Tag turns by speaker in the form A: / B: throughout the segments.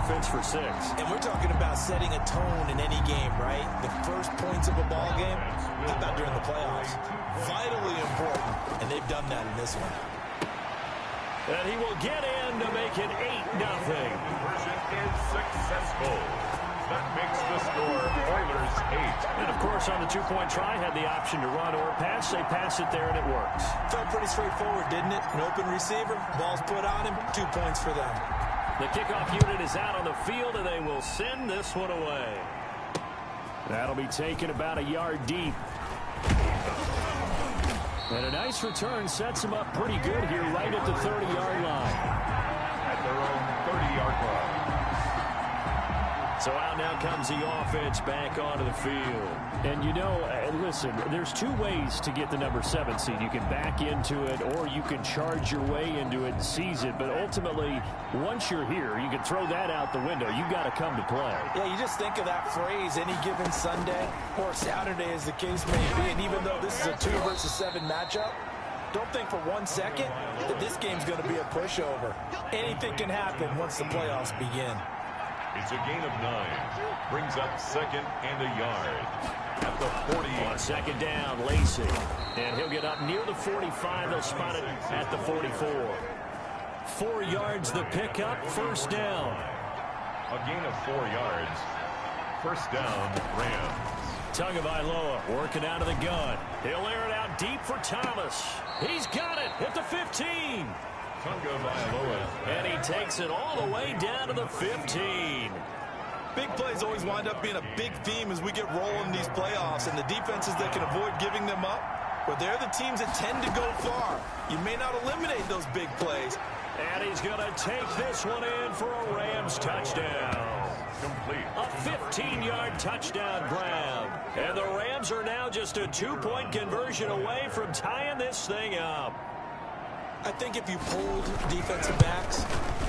A: offense for 6.
B: And we're talking about setting a tone in any game, right? The first points of a ball game, how about during the playoffs? Vitally important, and they've done that in this one.
A: And he will get in to make it 8-0.
C: Conversion is successful. That makes the score Oilers 8.
A: And, of course, on the two-point try, had the option to run or pass. They pass it there, and it works.
B: Felt pretty straightforward, didn't it? An open receiver, ball's put on him, 2 points for them.
A: The kickoff unit is out on the field, and they will send this one away. That'll be taken about a yard deep. And a nice return sets him up pretty good here right at the 30-yard line.
C: At their own 30-yard line.
A: So out now comes the offense back onto the field. And, you know, listen, there's 2 ways to get the number 7 seed. You can back into it or you can charge your way into it and seize it. But ultimately, once you're here, you can throw that out the window. You've got to come to play.
B: Yeah, you just think of that phrase, any given Sunday or Saturday as the case may be. And even though this is a 2 versus 7 matchup, don't think for 1 second that this game's going to be a pushover. Anything can happen once the playoffs begin.
C: It's a gain of 9. Brings up 2nd and a yard. At the 40.
A: On 2nd down, Lacey. And he'll get up near the 45. They'll spot it at the 44. 4 yards the pickup, 1st down.
C: A gain of 4 yards. 1st down, Rams.
A: Tagovailoa working out of the gun. He'll air it out deep for Thomas. He's got it at the 15. And he takes it all the way down to the 15.
B: Big plays always wind up being a big theme as we get rolling in these playoffs, and the defenses that can avoid giving them up, well, they're the teams that tend to go far. You may not eliminate those big plays.
A: And he's going to take this one in for a Rams touchdown.
C: Complete.
A: A 15-yard touchdown grab. And the Rams are now just a 2-point conversion away from tying this thing up.
B: I think if you polled defensive backs,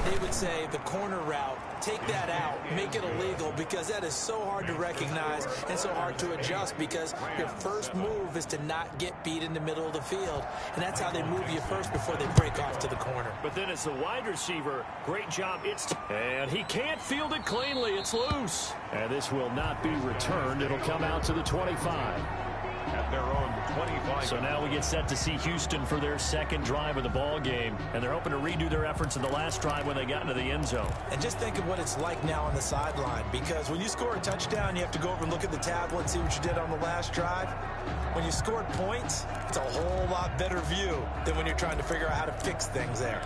B: they would say the corner route, take that out, make it illegal, because that is so hard to recognize and so hard to adjust, because your first move is to not get beat in the middle of the field. And that's how they move you first before they break off to the corner.
A: But then as the wide receiver, great job. And he can't field it cleanly. It's loose. And this will not be returned. It'll come out to the 25.
C: At their own 25.
A: So now we get set to see Houston for their 2nd drive of the ball game, and they're hoping to redo their efforts in the last drive when they got into the end zone.
B: And just think of what it's like now on the sideline, because when you score a touchdown, you have to go over and look at the tablet and see what you did on the last drive. When you scored points, it's a whole lot better view than when you're trying to figure out how to fix things there.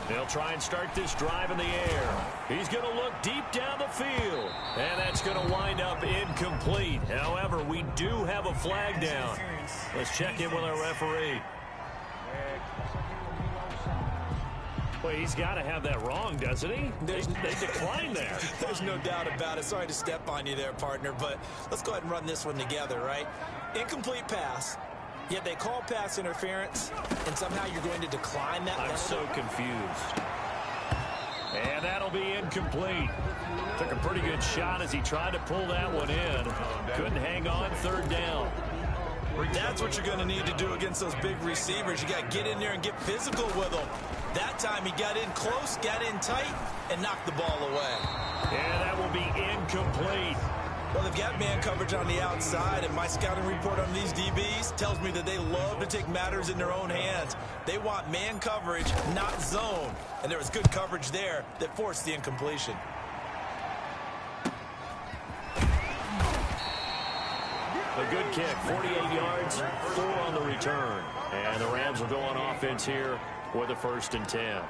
A: They'll try and start this drive in the air. He's going to look deep down the field. And that's going to wind up incomplete. However, we do have a flag down. Let's check in with our referee. Well, he's got to have that wrong, doesn't he? They declined there.
B: There's no doubt about it. Sorry to step on you there, partner, but let's go ahead and run this one together, right? Incomplete pass. Yet they call pass interference, and somehow you're going to decline that penalty?
A: I'm so confused. And that'll be incomplete. Took a pretty good shot as he tried to pull that one in. Couldn't hang on, 3rd down.
B: That's what you're going to need to do against those big receivers. You got to get in there and get physical with them. That time he got in close, got in tight, and knocked the ball away.
A: And that will be incomplete.
B: Well, they've got man coverage on the outside, and my scouting report on these DBs tells me that they love to take matters in their own hands. They want man coverage, not zone. And there was good coverage there that forced the incompletion.
A: A good kick, 48 yards, 4 on the return. And the Rams will go on offense here with a 1st and 10.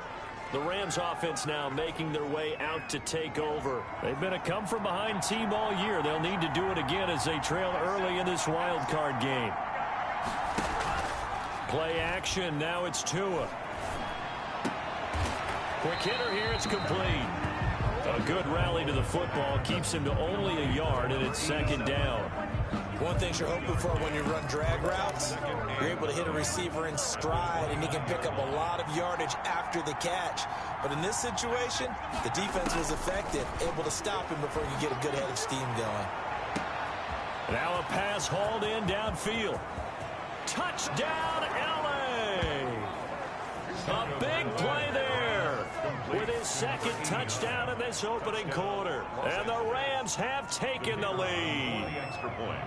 A: The Rams offense now making their way out to take over. They've been a come-from-behind team all year. They'll need to do it again as they trail early in this wild card game. Play action. Now it's Tua. Quick hitter here. It's complete. A good rally to the football keeps him to only a yard, and it's 2nd down.
B: One thing you're hoping for when you run drag routes, you're able to hit a receiver in stride, and he can pick up a lot of yardage after the catch. But in this situation, the defense was effective, able to stop him before you get a good head of steam going.
A: Now a pass hauled in downfield. Touchdown, LA! A big play there with his second touchdown in this opening quarter. And the Rams have taken the lead.
C: Extra point.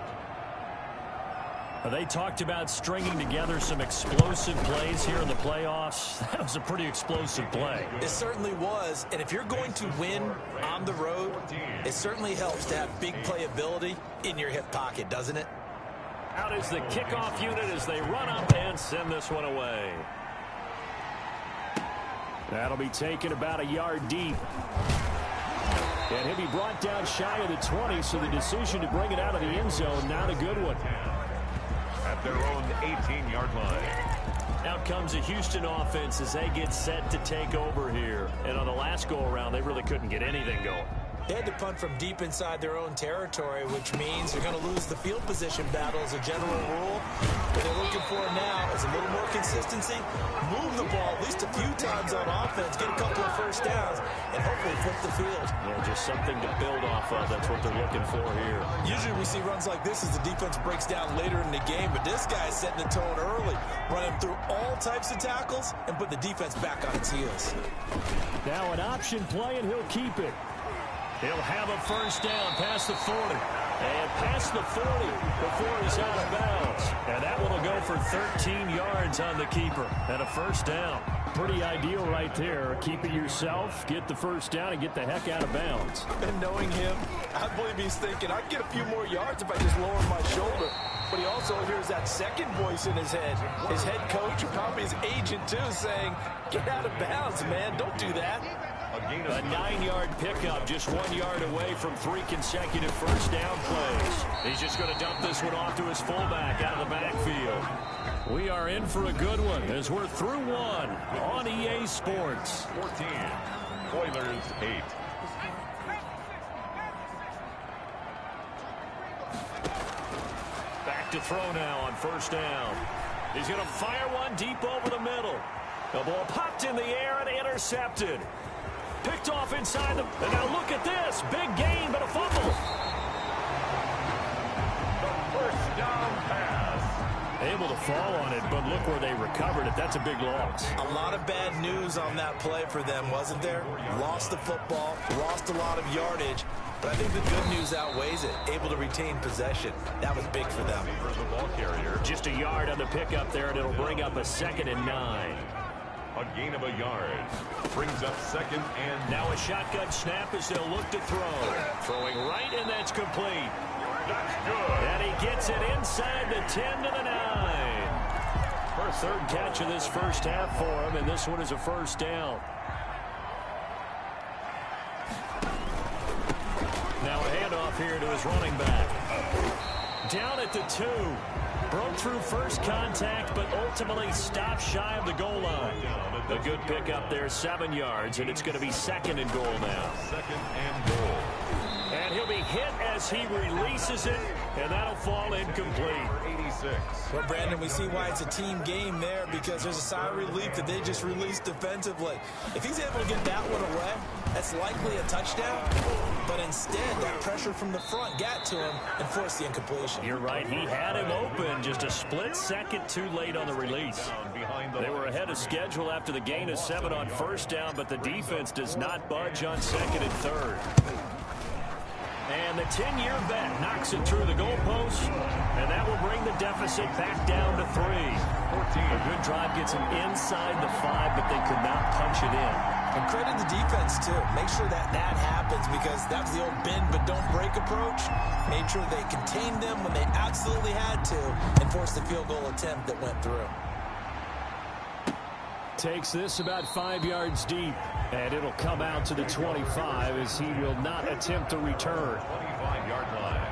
A: They talked about stringing together some explosive plays here in the playoffs. That was a pretty explosive play.
B: It certainly was. And if you're going to win on the road, it certainly helps to have big playability in your hip pocket, doesn't it?
A: Out is the kickoff unit as they run up and send this one away. That'll be taken about a yard deep. And he'll be brought down shy of the 20, so the decision to bring it out of the end zone, not a good one.
C: At their own 18-yard line.
A: Out comes a Houston offense as they get set to take over here. And on the last go-around, they really couldn't get anything going.
B: They had to punt from deep inside their own territory, which means they're going to lose the field position battle as a general rule. What they're looking for now is a little more consistency, move the ball at least a few times on offense, get a couple of first downs, and hopefully flip the field.
A: Yeah, just something to build off of. That's what they're looking for here.
B: Usually we see runs like this as the defense breaks down later in the game, but this guy's setting the tone early, running through all types of tackles and put the defense back on its heels.
A: Now an option play, and he'll keep it. He'll have a first down past the 40. And past the 40 before he's out of bounds. And that one will go for 13 yards on the keeper. And a first down. Pretty ideal right there. Keep it yourself, get the first down, and get the heck out of bounds.
B: And knowing him, I believe he's thinking, I'd get a few more yards if I just lower my shoulder. But he also hears that second voice in his head. His head coach, or probably his agent too, saying, get out of bounds, man. Don't do that.
A: A 9-yard pickup, just 1 yard away from 3 consecutive first down plays. He's just going to dump this one off to his fullback out of the backfield. We are in for a good one as we're through one on EA Sports.
C: 14, Oilers 8.
A: Back to throw now on first down. He's going to fire one deep over the middle. The ball popped in the air and intercepted. Picked off inside them. And now look at this. Big gain, but a fumble.
C: The first down pass.
A: Able to fall on it, but look where they recovered it. That's a big loss.
B: A lot of bad news on that play for them, wasn't there? Lost the football, lost a lot of yardage, but I think the good news outweighs it. Able to retain possession. That was big for them.
C: For the ball carrier.
A: Just a yard on the pickup there, and it'll bring up a 2nd and 9.
C: A gain of a yard. Brings up 2nd and...
A: Now a shotgun snap as they'll look to throw. Throwing right, and that's complete.
C: That's good.
A: And he gets it inside the 10 to the 9. For a 3rd catch of this first half for him, and this one is a first down. Now a handoff here to his running back. Down at the 2. Broke through first contact, but ultimately stopped shy of the goal line. A good pickup there, 7 yards, and it's going to be 2nd and goal now.
C: 2nd and goal.
A: And he'll be hit as he releases it, and that'll fall incomplete.
C: 86.
B: Well, Brandon, we see why it's a team game there, because there's a sigh of relief that they just released defensively. If he's able to get that one away, that's likely a touchdown. But instead, that pressure from the front got to him and forced the incompletion.
A: You're right. He had him open, just a split second too late on the release. They were ahead of schedule after the gain of 7 on first down, but the defense does not budge on 2nd and 3rd. And the 10-year bet knocks it through the goalpost, and that will bring the deficit back down to 3.
C: 14.
A: A good drive gets them inside the 5, but they could not punch it in.
B: And credit the defense, too. Make sure that happens, because that was the old bend but don't break approach. Made sure they contained them when they absolutely had to and forced the field goal attempt that went through.
A: Takes this about 5 yards deep, and it'll come out to the 25 as he will not attempt to return.
C: 25-yard line.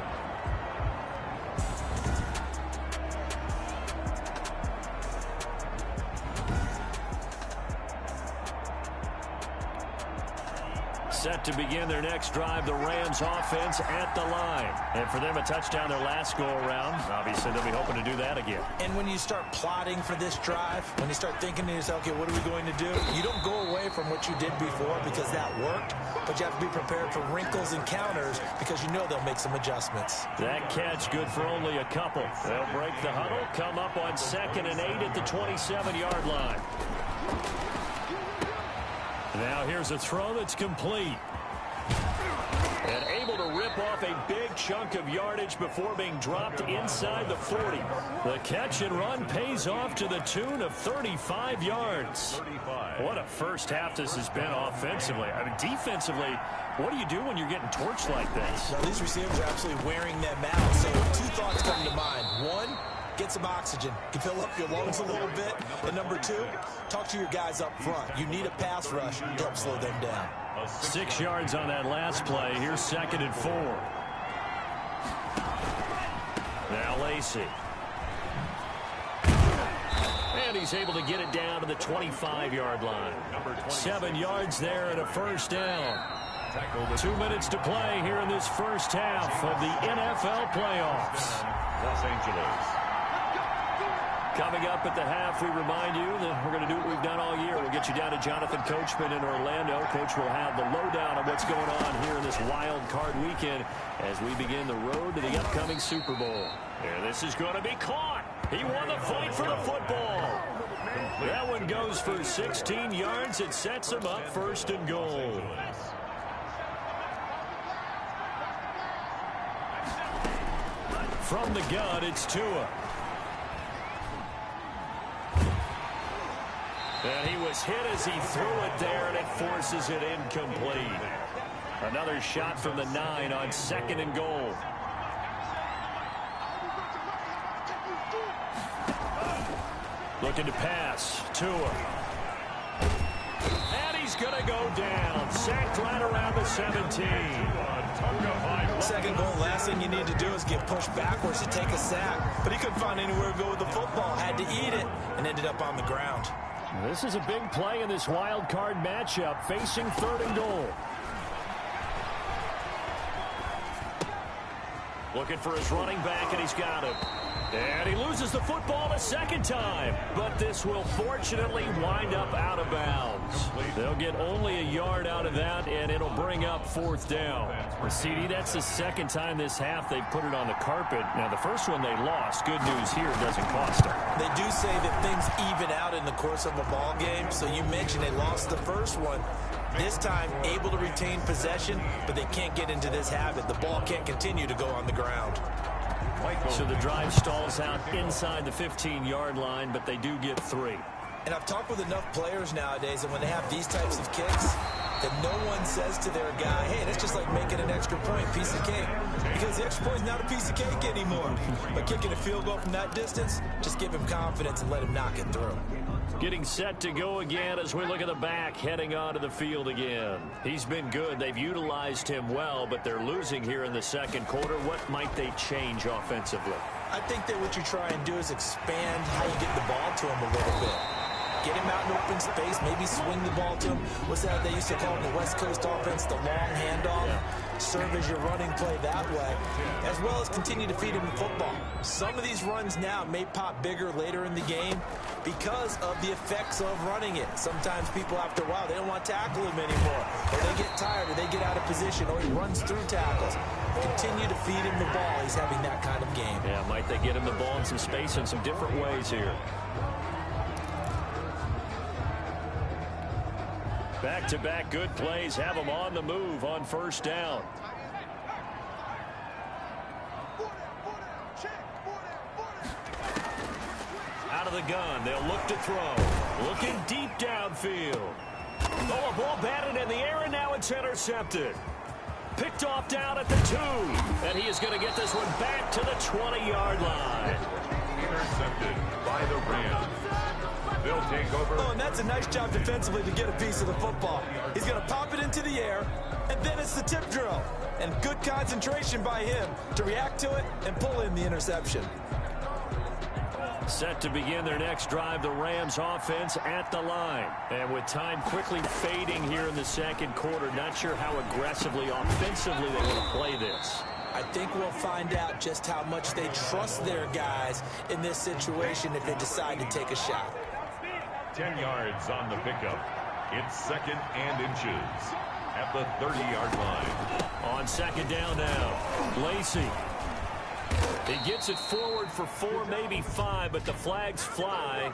A: set to begin their next drive. The Rams offense at the line. And for them, a touchdown their last go-around. Obviously, they'll be hoping to do that again.
B: And when you start plotting for this drive, when you start thinking to yourself, okay, what are we going to do? You don't go away from what you did before because that worked, but you have to be prepared for wrinkles and counters because you know they'll make some adjustments.
A: That catch good for only a couple. They'll break the huddle, come up on 2nd and 8 at the 27-yard line. Now here's a throw that's complete. And able to rip off a big chunk of yardage before being dropped inside the 40. The catch and run pays off to the tune of 35 yards. What a first half this has been offensively. I mean, defensively, what do you do when you're getting torched like this?
B: Well, these receivers are absolutely wearing them out. So 2 thoughts come to mind. 1, get some oxygen. You can fill up your lungs a little bit. And number 2, talk to your guys up front. You need a pass rush to help slow them down.
A: 6 yards on that last play. Here's 2nd and 4. Now Lacey. And he's able to get it down to the 25-yard line. 7 yards there and a first down. 2 minutes to play here in this first half of the NFL playoffs.
C: Los Angeles.
A: Coming up at the half, we remind you that we're going to do what we've done all year. We'll get you down to Jonathan Coachman in Orlando. Coach will have the lowdown on what's going on here in this wild card weekend as we begin the road to the upcoming Super Bowl. Here, this is going to be caught. He won the fight for the football. That one goes for 16 yards. It sets him up 1st and goal. From the gun, it's Tua. And he was hit as he threw it there, and it forces it incomplete. Another shot from the 9 on 2nd and goal. Looking to pass. Tua. And he's going to go down. Sacked right around the 17.
B: 2nd goal, last thing you need to do is get pushed backwards to take a sack. But he couldn't find anywhere to go with the football. Had to eat it and ended up on the ground.
A: This is a big play in this wild card matchup, facing 3rd and goal. Looking for his running back, and he's got it. And he loses the football a 2nd time. But this will fortunately wind up out of bounds. They'll get only a yard out of that, and it'll bring up 4th down. Well, CD, that's the 2nd time this half they've put it on the carpet. Now, the first one they lost. Good news here, it doesn't cost them.
B: They do say that things even out in the course of a ball game. So you mentioned they lost the first one. This time, able to retain possession, but they can't get into this habit. The ball can't continue to go on the ground.
A: So the drive stalls out inside the 15-yard line, but they do get 3.
B: And I've talked with enough players nowadays, and when they have these types of kicks, that no one says to their guy, hey, that's just like making an extra point, piece of cake. Because the extra point is not a piece of cake anymore. But kicking a field goal from that distance, just give him confidence and let him knock it through.
A: Getting set to go again as we look at the back, heading onto the field again. He's been good. They've utilized him well, but they're losing here in the 2nd quarter. What might they change offensively?
B: I think that what you try and do is expand how you get the ball to him a little bit. Get him out in open space, maybe swing the ball to him. What's that they used to call in the West Coast offense, the long handoff? Yeah. Serve as your running play that way, as well as continue to feed him the football. Some of these runs now may pop bigger later in the game because of the effects of running it. Sometimes people, after a while, they don't want to tackle him anymore. Or they get tired, or they get out of position, or he runs through tackles. Continue to feed him the ball. He's having that kind of game.
A: Yeah, might they get him the ball in some space in some different ways here. Back-to-back good plays have them on the move on 1st down. Out of the gun, they'll look to throw. Looking deep downfield. Oh, a ball batted in the air, and now it's intercepted. Picked off down at the 2. And he is going to get this one back to the 20-yard line.
C: Intercepted by the Rams. They'll take over.
B: Oh, and that's a nice job defensively to get a piece of the football. He's going to pop it into the air, and then it's the tip drill. And good concentration by him to react to it and pull in the interception.
A: Set to begin their next drive, the Rams offense at the line. And with time quickly fading here in the second quarter, not sure how aggressively, offensively they want to play this.
B: I think we'll find out just how much they trust their guys in this situation if they decide to take a shot.
C: 10 yards on the pickup. It's 2nd and inches at the 30-yard line.
A: On second down now, Lacey. He gets it forward for 4, maybe 5, but the flags fly.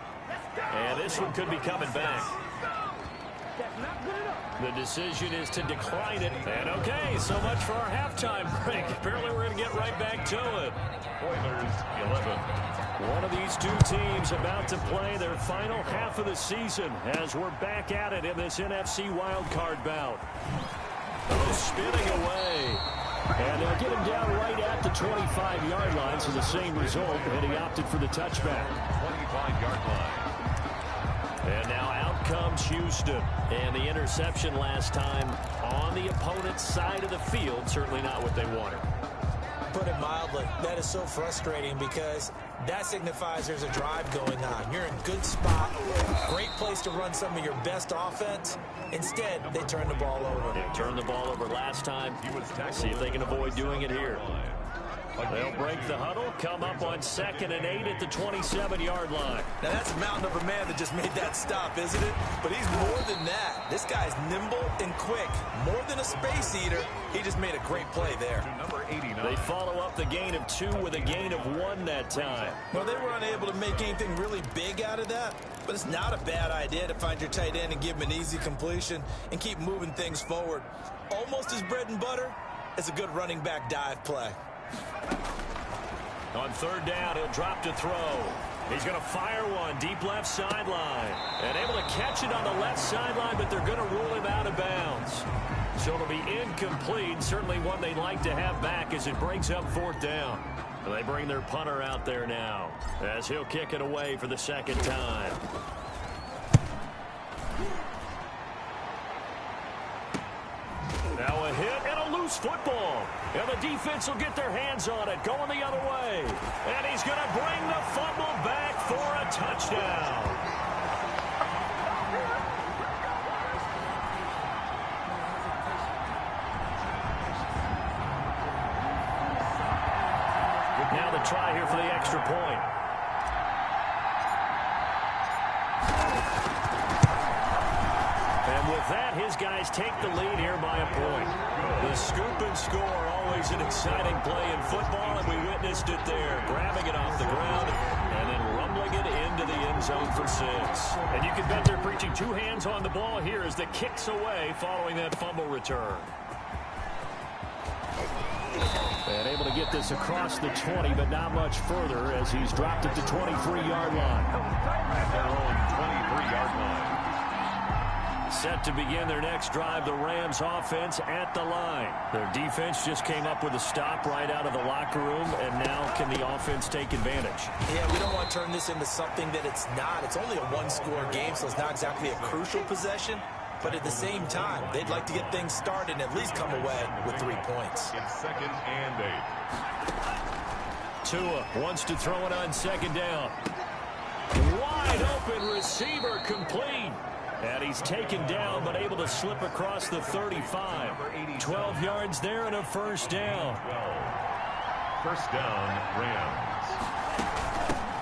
A: And this one could be coming back. The decision is to decline it. And okay, so much for our halftime break. Apparently we're going to get right back to it.
C: Oilers 11.
A: One of these two teams about to play their final half of the season as we're back at it in this NFC wildcard bout. Oh, spinning away. And they'll get him down right at the 25-yard line, so the same result, and he opted for the touchback.
C: 25-yard line.
A: And now out comes Houston. And the interception last time on the opponent's side of the field, certainly not what they wanted.
B: Put it mildly, that is so frustrating because that signifies there's a drive going on. You're in a good spot, great place to run some of your best offense. Instead, they turn the ball over.
A: They turned the ball over last time. See if they can avoid doing it here. They'll break the huddle, come up on 2nd and 8 at the 27-yard line.
B: Now, that's a mountain of a man that just made that stop, isn't it? But he's more than that. This guy's nimble and quick. More than a space eater, he just made a great play there.
C: Number 89.
A: They follow up the gain of 2 with a gain of 1 that time.
B: Well, they were unable to make anything really big out of that, but it's not a bad idea to find your tight end and give him an easy completion and keep moving things forward. Almost as bread and butter as a good running back dive play.
A: On 3rd down, he'll drop to throw. He's going to fire one deep left sideline. And able to catch it on the left sideline, but they're going to rule him out of bounds. So it'll be incomplete. Certainly one they'd like to have back as it brings up 4th down. And they bring their punter out there now as he'll kick it away for the 2nd time. Now a hit and a loose football. And the defense will get their hands on it, going the other way. And he's going to bring the fumble back for a touchdown. Now the try here for the extra point. And with that, his guys take the lead here by a point. The scoop and score, always an exciting play in football, and we witnessed it there. Grabbing it off the ground and then rumbling it into the end zone for 6. And you can bet they're preaching 2 hands on the ball here as the kick's away following that fumble return. And able to get this across the 20, but not much further as he's dropped at the 23-yard line.
C: At their own 23-yard line.
A: Set to begin their next drive, the Rams offense at the line. Their defense just came up with a stop right out of the locker room, and now can the offense take advantage?
B: Yeah, we don't want to turn this into something that it's not. It's only a 1-score game, so it's not exactly a crucial possession. But at the same time, they'd like to get things started and at least come away with 3 points.
C: It's 2nd and 8.
A: Tua wants to throw it on 2nd down. Wide open receiver complete. And he's taken down, but able to slip across the 35. 12 yards there and a 1st down.
C: 1st down, Rams.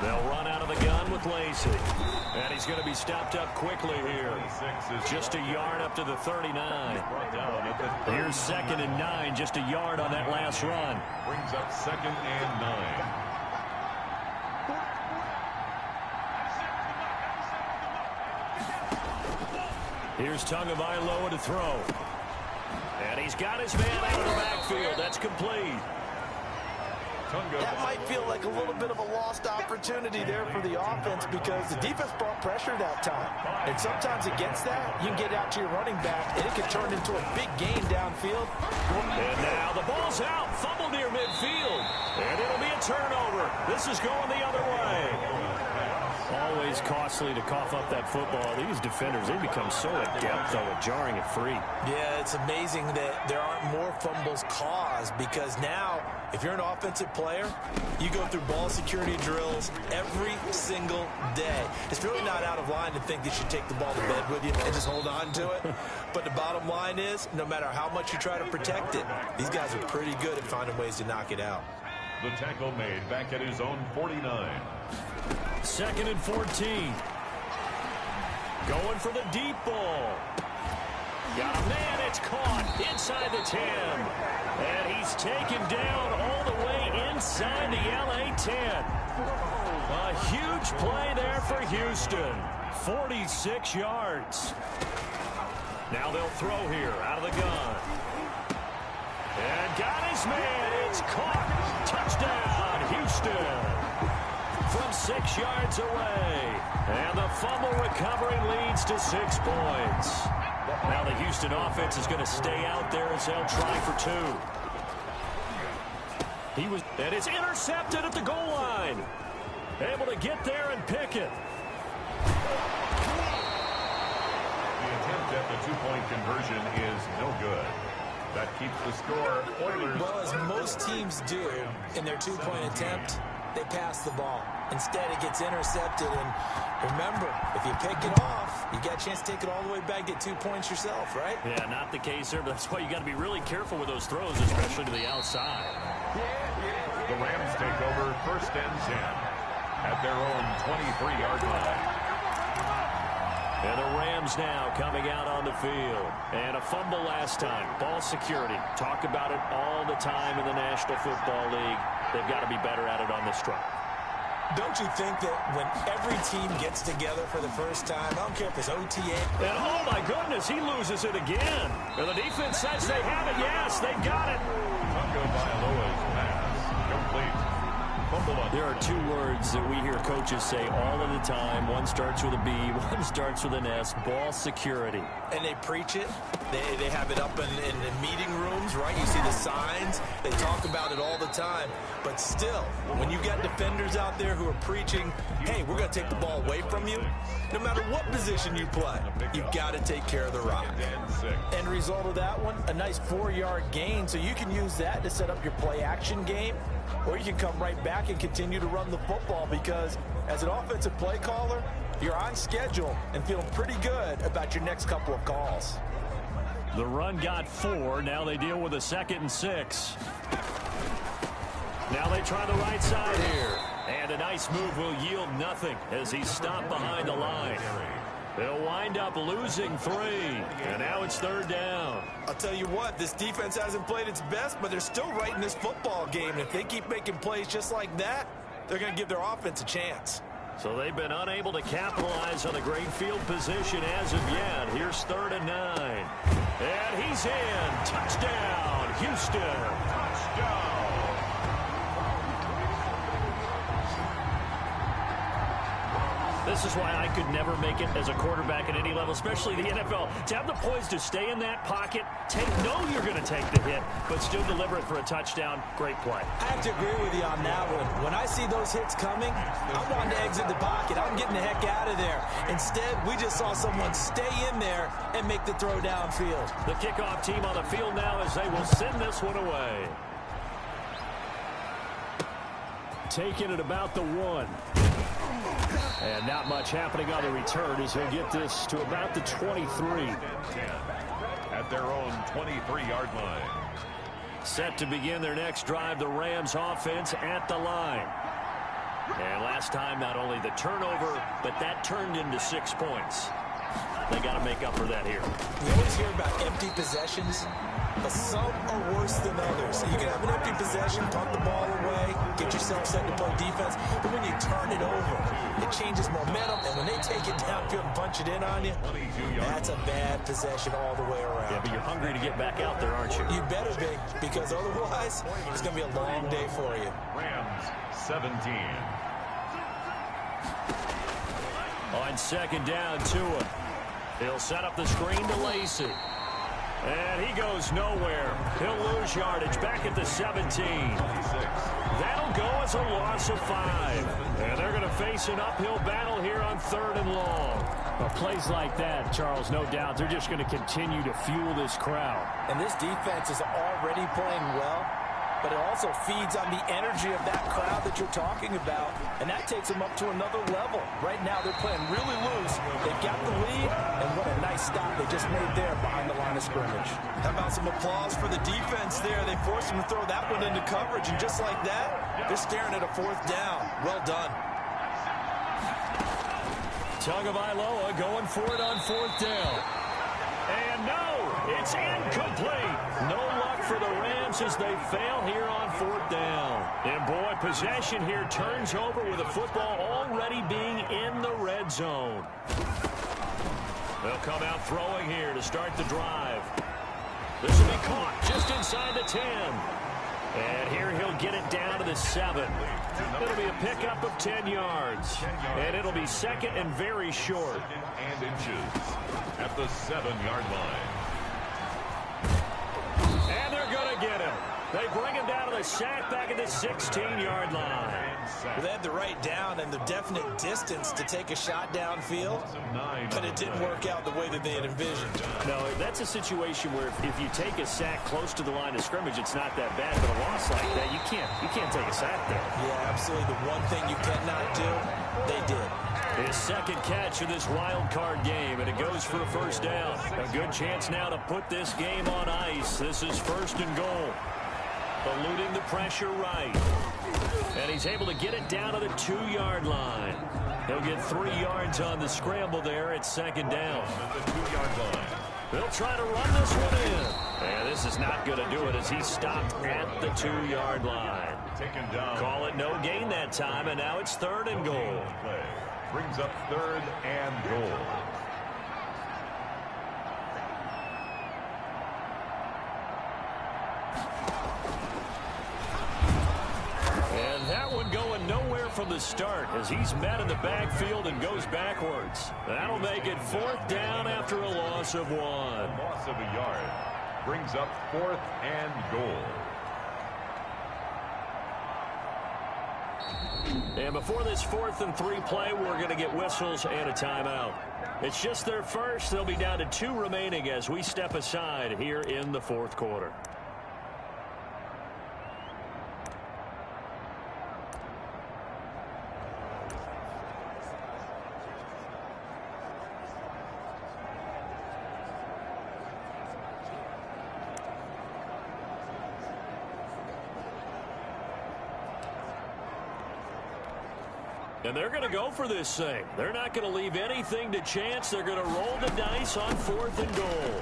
A: They'll run out of the gun with Lacey. And he's going to be stopped up quickly here. Just a yard up to the 39. Here's 2nd and 9, just a yard on that last run.
C: Brings up 2nd and 9.
A: Here's Tagovailoa to throw. And he's got his man out of the backfield. That's complete.
B: That might feel like a little bit of a lost opportunity there for the offense because the defense brought pressure that time. And sometimes against that, you can get out to your running back, and it can turn into a big gain downfield.
A: And now the ball's out. Fumble near midfield. And it'll be a turnover. This is going the other way. Always costly to cough up that football. These defenders, they become so adept, though, at jarring it free.
B: Yeah, it's amazing that there aren't more fumbles caused because now If you're an offensive player, you go through ball security drills every single day. It's really not out of line to think that you take the ball to bed with you and just hold on to it. But the bottom line is, no matter how much you try to protect it, these guys are pretty good at finding ways to knock it out.
C: The tackle made back at his own 49.
A: 2nd and 14. Going for the deep ball. Got a man, it's caught inside the 10. And he's taken down all the way inside the LA 10. A huge play there for Houston. 46 yards. Now they'll throw here out of the gun. And got his man. It's caught. Touchdown, Houston. From 6 yards away. And the fumble recovery leads to 6 points. Now the Houston offense is going to stay out there as they'll try for 2. And it's intercepted at the goal line. Able to get there and pick it.
C: The attempt at the 2-point conversion is no good. That keeps the score Oilers.
B: Well, as most teams do in their 2-point attempt, they pass the ball. Instead, it gets intercepted. And remember, if you pick it off, you got a chance to take it all the way back, get 2 points yourself, right?
A: Yeah, not the case there, but that's why you got to be really careful with those throws, especially to the outside.
C: The Rams take over 1st and 10 at their own 23-yard line.
A: And the Rams now coming out on the field. And a fumble last time. Ball security. Talk about it all the time in the National Football League. They've got to be better at it on this drive.
B: Don't you think that when every team gets together for the first time, I don't care if it's OTA.
A: And oh my goodness, he loses it again. And the defense says they have it. Yes, they got it.
C: Tagovailoa's pass complete.
A: There are 2 words that we hear coaches say all of the time. One starts with a B, one starts with an S. Ball security.
B: And they preach it. They have it up in the meeting rooms, right? You see the signs. They talk about it all the time. But still, when you got defenders out there who are preaching, hey, we're going to take the ball away from you, no matter what position you play, you've got to take care of the rock. End result of that one, a nice 4-yard gain. So you can use that to set up your play-action game, or you can come right back and continue to run the football because as an offensive play caller, you're on schedule and feeling pretty good about your next couple of calls.
A: The run got 4. Now they deal with a 2nd and 6. Now they try the right side here. And a nice move will yield nothing as he's stopped behind the line. They'll wind up losing 3. And now it's 3rd down.
B: I'll tell you what, this defense hasn't played its best, but they're still right in this football game. And if they keep making plays just like that, they're going to give their offense a chance.
A: So they've been unable to capitalize on a great field position as of yet. Here's 3rd and 9. And he's in. Touchdown, Houston. Touchdown. This is why I could never make it as a quarterback at any level, especially the NFL. To have the poise to stay in that pocket, know you're going to take the hit, but still deliver it for a touchdown. Great play.
B: I have to agree with you on that one. When I see those hits coming, I'm wanting to exit the pocket. I'm getting the heck out of there. Instead, we just saw someone stay in there and make the throw downfield.
A: The kickoff team on the field now as they will send this one away. Taking it about the 1. And not much happening on the return as he'll get this to about the 23.
C: At their own 23-yard line.
A: Set to begin their next drive, the Rams offense at the line. And last time, not only the turnover, but that turned into 6 points. They got to make up for that here.
B: We always hear about empty possessions, but some are worse than others. You can have an empty possession, punt the ball away, get yourself set to play defense, but when you turn it over, it changes momentum, and when they take it downfield and punch it in on you, that's a bad possession all the way around.
A: Yeah, but you're hungry to get back out there, aren't you?
B: You better be, because otherwise, it's going to be a long day for you.
C: Rams 17.
A: On 2nd down, Tua. He'll set up the screen to Lacey. And he goes nowhere. He'll lose yardage back at the 17. That'll go as a loss of 5. And they're going to face an uphill battle here on 3rd and long. Well, plays like that, Charles, no doubt, they're just going to continue to fuel this crowd.
B: And this defense is already playing well. but it also feeds on the energy of that crowd that you're talking about, and that takes them up to another level. Right now, they're playing really loose. They've got the lead, and what a nice stop they just made there behind the line of scrimmage.
D: How about some applause for the defense there? They forced them to throw that one into coverage, and just like that, they're staring at a 4th down. Well done.
A: Tagovailoa going for it on 4th down. And no, it's incomplete. No luck for the Rams as they fail here on 4th down. And boy, possession here turns over with the football already being in the red zone. They'll come out throwing here to start the drive. This will be caught just inside the 10. And here he'll get it down to the 7. It'll be a pickup of 10 yards. And it'll be 2nd and very short.
C: 2nd and inches at the 7-yard line.
A: And they're going to get him. They bring him down to the sack back at the 16-yard line.
B: Well, they had the right down and the definite distance to take a shot downfield, but it didn't work out the way that they had envisioned.
A: No, that's a situation where if you take a sack close to the line of scrimmage, it's not that bad. But a loss like that, you can't take a sack there.
B: Yeah, absolutely. The one thing you cannot do, they did.
A: His 2nd catch of this wild card game, and it goes for a 1st down. A good chance now to put this game on ice. This is 1st and goal. Eluding the pressure right. And he's able to get it down to the 2-yard line. He'll get 3 yards on the scramble there at 2nd down.
C: At the 2-yard line.
A: They'll try to run this one in. And this is not going to do it as he stopped at the 2-yard line.
C: Taken down.
A: Call it no gain that time, and now it's 3rd and goal.
C: Play brings up 3rd and goal.
A: And that one going nowhere from the start as he's met in the backfield and goes backwards. That'll make it 4th down after a loss of 1.
C: Loss of a yard brings up 4th and goal.
A: And before this 4th and 3 play, we're going to get whistles and a timeout. It's just their first. They'll be down to 2 remaining as we step aside here in the 4th quarter. And they're going to go for this thing. They're not going to leave anything to chance. They're going to roll the dice on 4th and goal.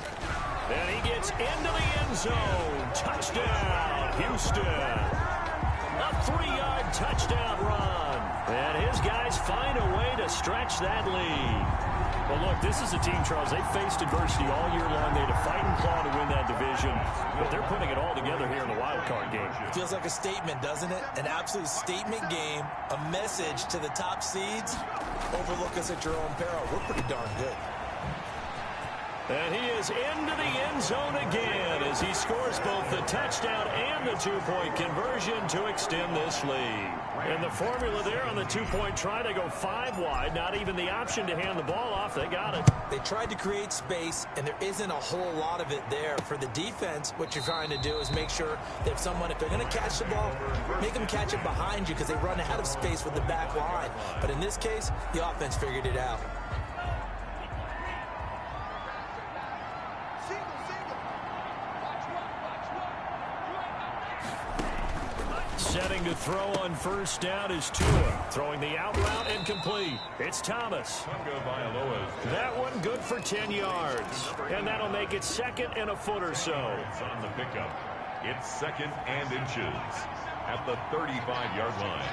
A: And he gets into the end zone. Touchdown, Houston. A 3-yard touchdown run. And his guys find a way to stretch that lead. Well, look, this is a team, Charles. They faced adversity all year long. They had to fight and claw to win that division. But they're putting it all together here in the wild card game.
B: It feels like a statement, doesn't it? An absolute statement game. A message to the top seeds. Overlook us at your own peril. We're pretty darn good.
A: And he is into the end zone again as he scores both the touchdown and the 2-point conversion to extend this lead. And the formula there on the 2-point try to go 5 wide, not even the option to hand the ball off. They got it.
B: They tried to create space, and there isn't a whole lot of it there. For the defense, what you're trying to do is make sure that if they're going to catch the ball, make them catch it behind you because they run out of space with the back line. But in this case, the offense figured it out.
A: Setting to throw on 1st down is Tua. Throwing the out route and complete. It's Thomas. That one good for 10 yards. And that'll make it 2nd and a foot or so.
C: On the pickup. It's 2nd and inches at the 35-yard line.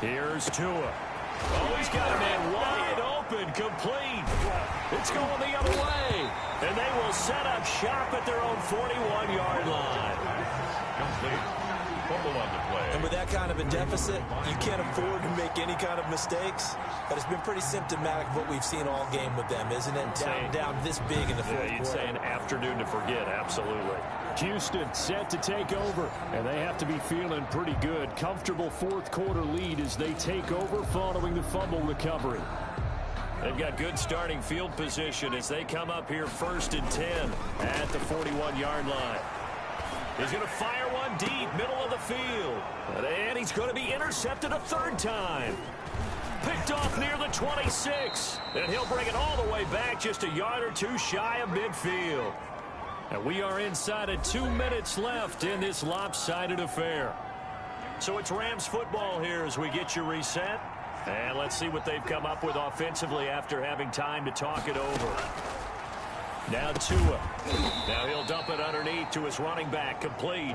A: Here's Tua. Oh, he's got a man wide open, complete. It's going the other way. And they will set up shop at their own 41-yard line.
C: Complete. Fumble on the play.
B: And with that kind of a deficit, you can't afford to make any kind of mistakes. But it's been pretty symptomatic of what we've seen all game with them, isn't it? Down this big in the fourth quarter.
A: You'd say an afternoon to forget, absolutely. Houston set to take over, and they have to be feeling pretty good. Comfortable 4th quarter lead as they take over following the fumble recovery. They've got good starting field position as they come up here 1st and 10 at the 41-yard line. He's going to fire one deep, middle of the field. And he's going to be intercepted a 3rd time. Picked off near the 26. And he'll bring it all the way back just a yard or 2 shy of midfield. And we are inside of 2 minutes left in this lopsided affair. So it's Rams football here as we get you reset. And let's see what they've come up with offensively after having time to talk it over. Now Tua. Now he'll dump it underneath to his running back, complete.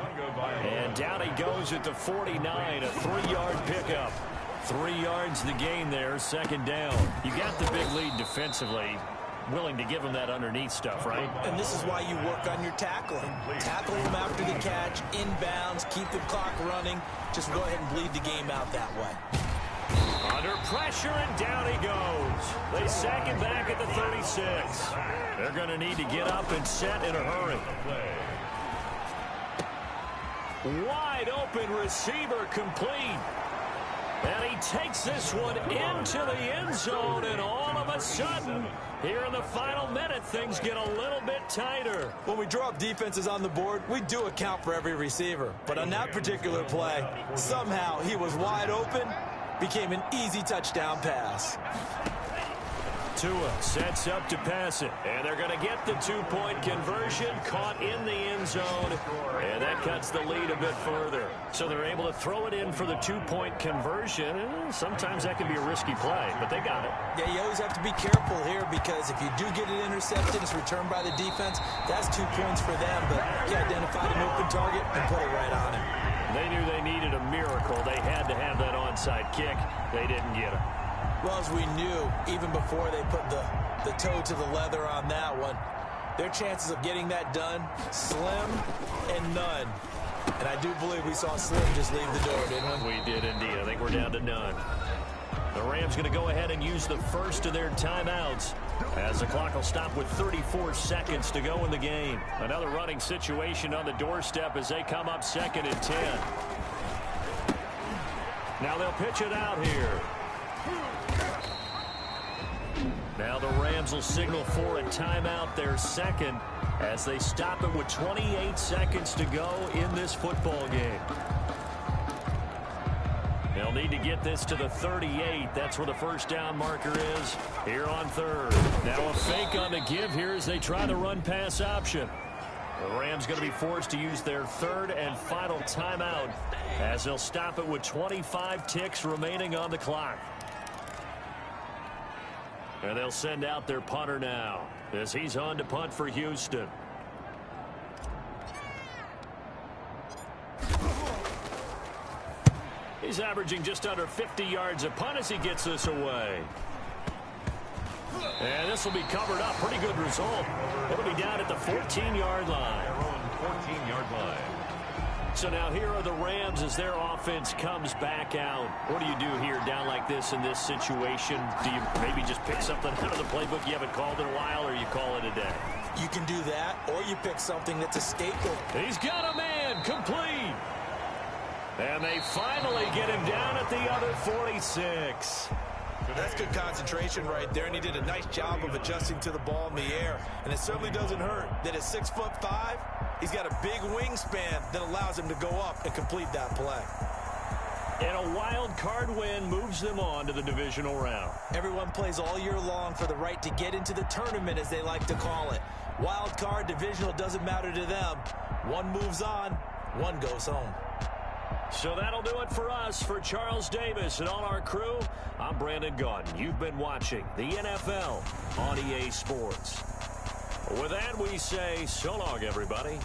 A: And down he goes at the 49, a 3-yard pickup. 3 yards the gain there, 2nd down. You got the big lead defensively. Willing to give him that underneath stuff, right?
B: And this is why you work on your tackling. Tackle him after the catch, inbounds, keep the clock running. Just go ahead and bleed the game out that way.
A: Under pressure, and down he goes. They sack him back at the 36. They're going to need to get up and set in a hurry. Wide open receiver, complete. And he takes this one into the end zone, and all of a sudden, here in the final minute, things get a little bit tighter.
B: When we draw up defenses on the board, we do account for every receiver. But on that particular play, somehow he was wide open, became an easy touchdown pass.
A: Tua sets up to pass it, and they're going to get the 2-point conversion, caught in the end zone, and that cuts the lead a bit further. So they're able to throw it in for the 2-point conversion. Sometimes that can be a risky play, but they got it.
B: Yeah, you always have to be careful here because if you do get it intercepted, it's returned by the defense, that's 2 points for them, but you identified an open target and put it right on him.
A: They knew they needed a miracle. They had to have that onside kick. They didn't get it.
B: Well, as we knew, even before they put the toe to the leather on that one, their chances of getting that done, slim and none. And I do believe we saw Slim just leave the door, didn't we?
A: We did indeed. I think we're down to none. The Rams going to go ahead and use the first of their timeouts as the clock will stop with 34 seconds to go in the game. Another running situation on the doorstep as they come up 2nd and 10. Now they'll pitch it out here. Now the Rams will signal for a timeout, their 2nd, as they stop it with 28 seconds to go in this football game. They'll need to get this to the 38. That's where the 1st down marker is here on 3rd. Now a fake on the give here as they try the run-pass option. The Rams going to be forced to use their 3rd and final timeout as they'll stop it with 25 ticks remaining on the clock. And they'll send out their punter now as he's on to punt for Houston. He's averaging just under 50 yards a punt as he gets this away. And this will be covered up. Pretty good result. It'll be down at the 14-yard line.
C: 14-yard line.
A: So now here are the Rams as their offense comes back out. What do you do here down like this in this situation? Do you maybe just pick something out of the playbook you haven't called in a while, or you call it a day?
B: You can do that, or you pick something that's a staple.
A: He's got a man, complete. And they finally get him down at the other 46.
B: That's good concentration right there, and he did a nice job of adjusting to the ball in the air. And it certainly doesn't hurt that at 6'5", he's got a big wingspan that allows him to go up and complete that play.
A: And a wild card win moves them on to the divisional round.
B: Everyone plays all year long for the right to get into the tournament, as they like to call it. Wild card, divisional, doesn't matter to them. One moves on, one goes home.
A: So that'll do it for us. For Charles Davis and all our crew, I'm Brandon Gaudin. You've been watching the NFL on EA Sports. With that, we say so long, everybody.